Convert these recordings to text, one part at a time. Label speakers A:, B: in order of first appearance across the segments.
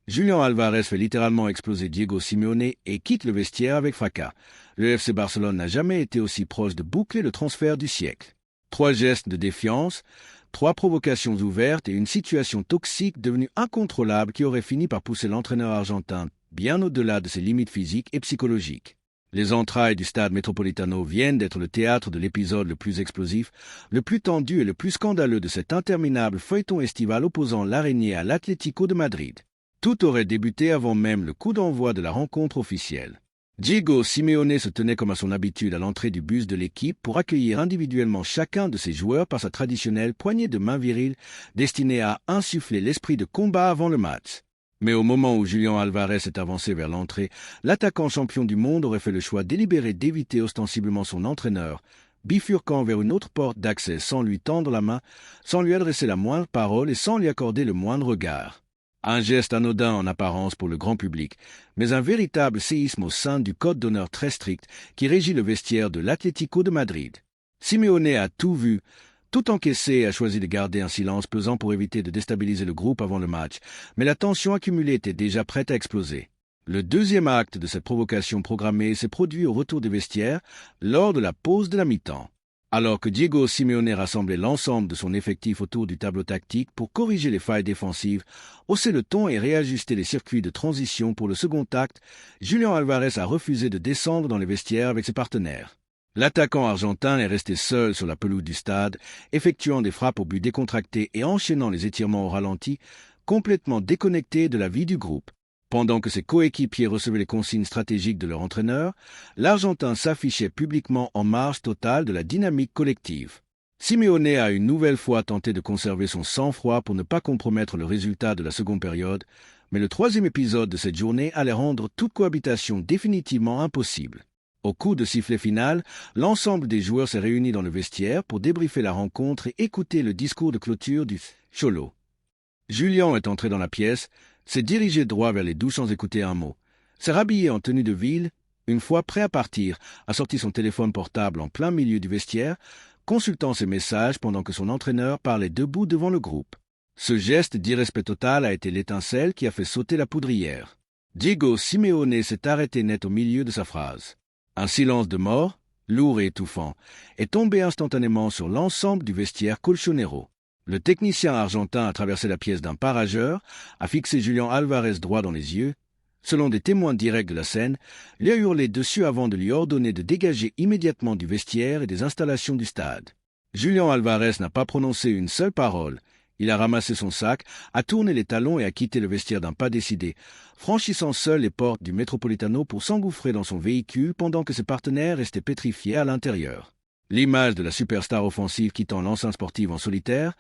A: Julián Álvarez fait littéralement exploser Diego Simeone et quitte le vestiaire avec fracas. Le FC Barcelone n'a jamais été aussi proche de boucler le transfert du siècle. 3 gestes de défiance, 3 provocations ouvertes et une situation toxique devenue incontrôlable qui aurait fini par pousser l'entraîneur argentin bien au-delà de ses limites physiques et psychologiques. Les entrailles du stade Metropolitano viennent d'être le théâtre de l'épisode le plus explosif, le plus tendu et le plus scandaleux de cet interminable feuilleton estival opposant l'Araignée à l'Atlético de Madrid. Tout aurait débuté avant même le coup d'envoi de la rencontre officielle. Diego Simeone se tenait comme à son habitude à l'entrée du bus de l'équipe pour accueillir individuellement chacun de ses joueurs par sa traditionnelle poignée de main virile destinée à insuffler l'esprit de combat avant le match. Mais au moment où Julián Álvarez est avancé vers l'entrée, l'attaquant champion du monde aurait fait le choix délibéré d'éviter ostensiblement son entraîneur, bifurquant vers une autre porte d'accès sans lui tendre la main, sans lui adresser la moindre parole et sans lui accorder le moindre regard. Un geste anodin en apparence pour le grand public, mais un véritable séisme au sein du code d'honneur très strict qui régit le vestiaire de l'Atlético de Madrid. Simeone a tout vu, tout encaissé et a choisi de garder un silence pesant pour éviter de déstabiliser le groupe avant le match, mais la tension accumulée était déjà prête à exploser. Le deuxième acte de cette provocation programmée s'est produit au retour des vestiaires lors de la pause de la mi-temps. Alors que Diego Simeone rassemblait l'ensemble de son effectif autour du tableau tactique pour corriger les failles défensives, hausser le ton et réajuster les circuits de transition pour le second acte, Julián Álvarez a refusé de descendre dans les vestiaires avec ses partenaires. L'attaquant argentin est resté seul sur la pelouse du stade, effectuant des frappes au but décontracté et enchaînant les étirements au ralenti, complètement déconnecté de la vie du groupe. Pendant que ses coéquipiers recevaient les consignes stratégiques de leur entraîneur, l'Argentin s'affichait publiquement en marge totale de la dynamique collective. Simeone a une nouvelle fois tenté de conserver son sang-froid pour ne pas compromettre le résultat de la seconde période, mais le troisième épisode de cette journée allait rendre toute cohabitation définitivement impossible. Au coup de sifflet final, l'ensemble des joueurs s'est réuni dans le vestiaire pour débriefer la rencontre et écouter le discours de clôture du Cholo. Julián est entré dans la pièce, s'est dirigé droit vers les douches sans écouter un mot. S'est rhabillé en tenue de ville, une fois prêt à partir, a sorti son téléphone portable en plein milieu du vestiaire, consultant ses messages pendant que son entraîneur parlait debout devant le groupe. Ce geste d'irrespect total a été l'étincelle qui a fait sauter la poudrière. Diego Simeone s'est arrêté net au milieu de sa phrase. Un silence de mort, lourd et étouffant, est tombé instantanément sur l'ensemble du vestiaire colchonero. Le technicien argentin a traversé la pièce d'un pas rageur, a fixé Julián Álvarez droit dans les yeux. Selon des témoins directs de la scène, lui a hurlé dessus avant de lui ordonner de dégager immédiatement du vestiaire et des installations du stade. Julián Álvarez n'a pas prononcé une seule parole. Il a ramassé son sac, a tourné les talons et a quitté le vestiaire d'un pas décidé, franchissant seul les portes du Metropolitano pour s'engouffrer dans son véhicule pendant que ses partenaires restaient pétrifiés à l'intérieur. L'image de la superstar offensive quittant l'enceinte sportive en solitaire,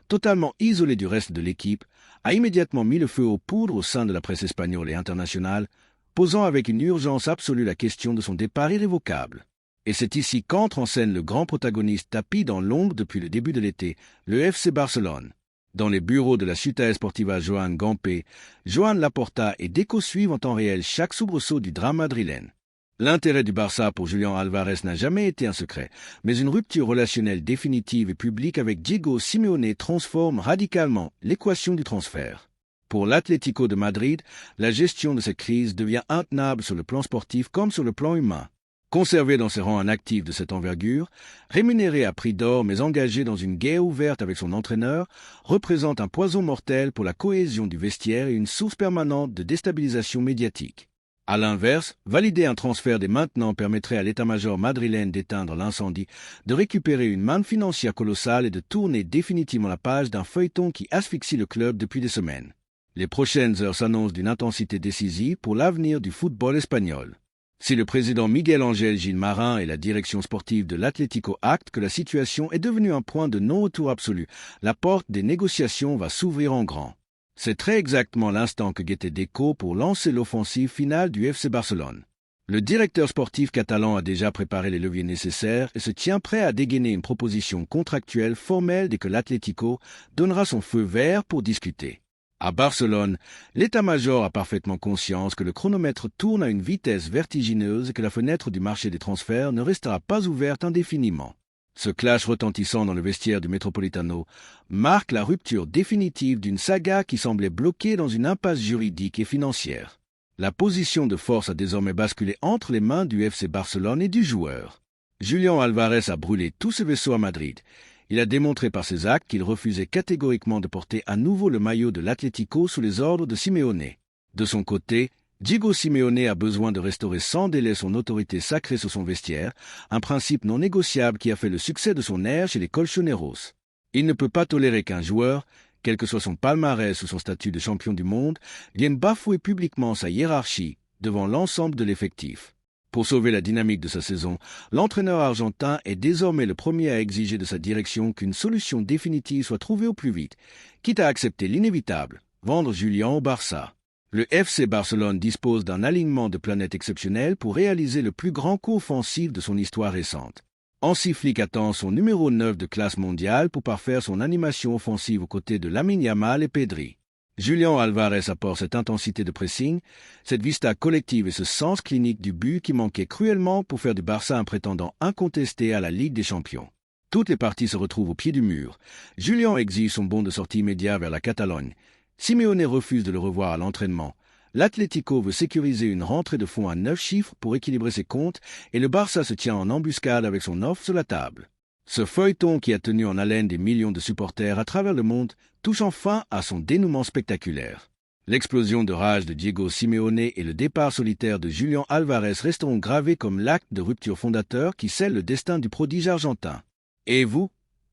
A: totalement isolée du reste de l'équipe, a immédiatement mis le feu aux poudres au sein de la presse espagnole et internationale, posant avec une urgence absolue la question de son départ irrévocable. Et c'est ici qu'entre en scène le grand protagoniste tapi dans l'ombre depuis le début de l'été, le FC Barcelone. Dans les bureaux de la Ciutat Esportiva Joan Gamper, Joan Laporta et Deco suivent en temps réel chaque soubresaut du drame madrilène. L'intérêt du Barça pour Julián Álvarez n'a jamais été un secret, mais une rupture relationnelle définitive et publique avec Diego Simeone transforme radicalement l'équation du transfert. Pour l'Atlético de Madrid, la gestion de cette crise devient intenable sur le plan sportif comme sur le plan humain. Conservé dans ses rangs un actif de cette envergure, rémunéré à prix d'or mais engagé dans une guerre ouverte avec son entraîneur, représente un poison mortel pour la cohésion du vestiaire et une source permanente de déstabilisation médiatique. À l'inverse, valider un transfert dès maintenant permettrait à l'état-major madrilène d'éteindre l'incendie, de récupérer une manne financière colossale et de tourner définitivement la page d'un feuilleton qui asphyxie le club depuis des semaines. Les prochaines heures s'annoncent d'une intensité décisive pour l'avenir du football espagnol. Si le président Miguel Ángel Gil Marin et la direction sportive de l'Atlético actent que la situation est devenue un point de non-retour absolu, la porte des négociations va s'ouvrir en grand. C'est très exactement l'instant que guettait Deco pour lancer l'offensive finale du FC Barcelone. Le directeur sportif catalan a déjà préparé les leviers nécessaires et se tient prêt à dégainer une proposition contractuelle formelle dès que l'Atlético donnera son feu vert pour discuter. À Barcelone, l'état-major a parfaitement conscience que le chronomètre tourne à une vitesse vertigineuse et que la fenêtre du marché des transferts ne restera pas ouverte indéfiniment. Ce clash retentissant dans le vestiaire du Metropolitano marque la rupture définitive d'une saga qui semblait bloquée dans une impasse juridique et financière. La position de force a désormais basculé entre les mains du FC Barcelone et du joueur. Julián Álvarez a brûlé tout ce vaisseau à Madrid. Il a démontré par ses actes qu'il refusait catégoriquement de porter à nouveau le maillot de l'Atlético sous les ordres de Simeone. De son côté, Diego Simeone a besoin de restaurer sans délai son autorité sacrée sur son vestiaire, un principe non négociable qui a fait le succès de son ère chez les Colchoneros. Il ne peut pas tolérer qu'un joueur, quel que soit son palmarès ou son statut de champion du monde, vienne bafouer publiquement sa hiérarchie devant l'ensemble de l'effectif. Pour sauver la dynamique de sa saison, l'entraîneur argentin est désormais le premier à exiger de sa direction qu'une solution définitive soit trouvée au plus vite, quitte à accepter l'inévitable, vendre Julián au Barça. Le FC Barcelone dispose d'un alignement de planètes exceptionnel pour réaliser le plus grand coup offensif de son histoire récente. Hansi Flick attend son numéro 9 de classe mondiale pour parfaire son animation offensive aux côtés de Lamine Yamal et Pedri. Julián Álvarez apporte cette intensité de pressing, cette vista collective et ce sens clinique du but qui manquait cruellement pour faire du Barça un prétendant incontesté à la Ligue des Champions. Toutes les parties se retrouvent au pied du mur. Julián exige son bon de sortie immédiat vers la Catalogne. Simeone refuse de le revoir à l'entraînement. L'Atlético veut sécuriser une rentrée de fonds à 9 chiffres pour équilibrer ses comptes et le Barça se tient en embuscade avec son offre sur la table. Ce feuilleton qui a tenu en haleine des millions de supporters à travers le monde touche enfin à son dénouement spectaculaire. L'explosion de rage de Diego Simeone et le départ solitaire de Julián Álvarez resteront gravés comme l'acte de rupture fondateur qui scelle le destin du prodige argentin. Et vous,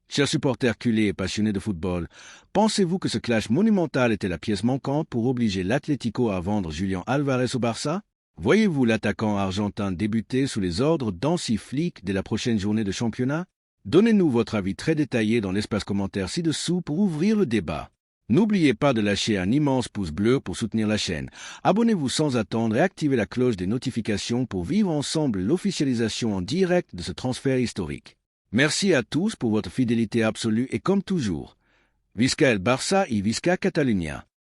A: chers supporters culés et passionnés de football, pensez-vous que ce clash monumental était la pièce manquante pour obliger l'Atlético à vendre Julián Álvarez au Barça? Voyez-vous l'attaquant argentin débuter sous les ordres d'Hansi Flick dès la prochaine journée de championnat? Donnez-nous votre avis très détaillé dans l'espace commentaire ci-dessous pour ouvrir le débat. N'oubliez pas de lâcher un immense pouce bleu pour soutenir la chaîne. Abonnez-vous sans attendre et activez la cloche des notifications pour vivre ensemble l'officialisation en direct de ce transfert historique. Merci à tous pour votre fidélité absolue et comme toujours, Visca el Barça y Visca Catalunya.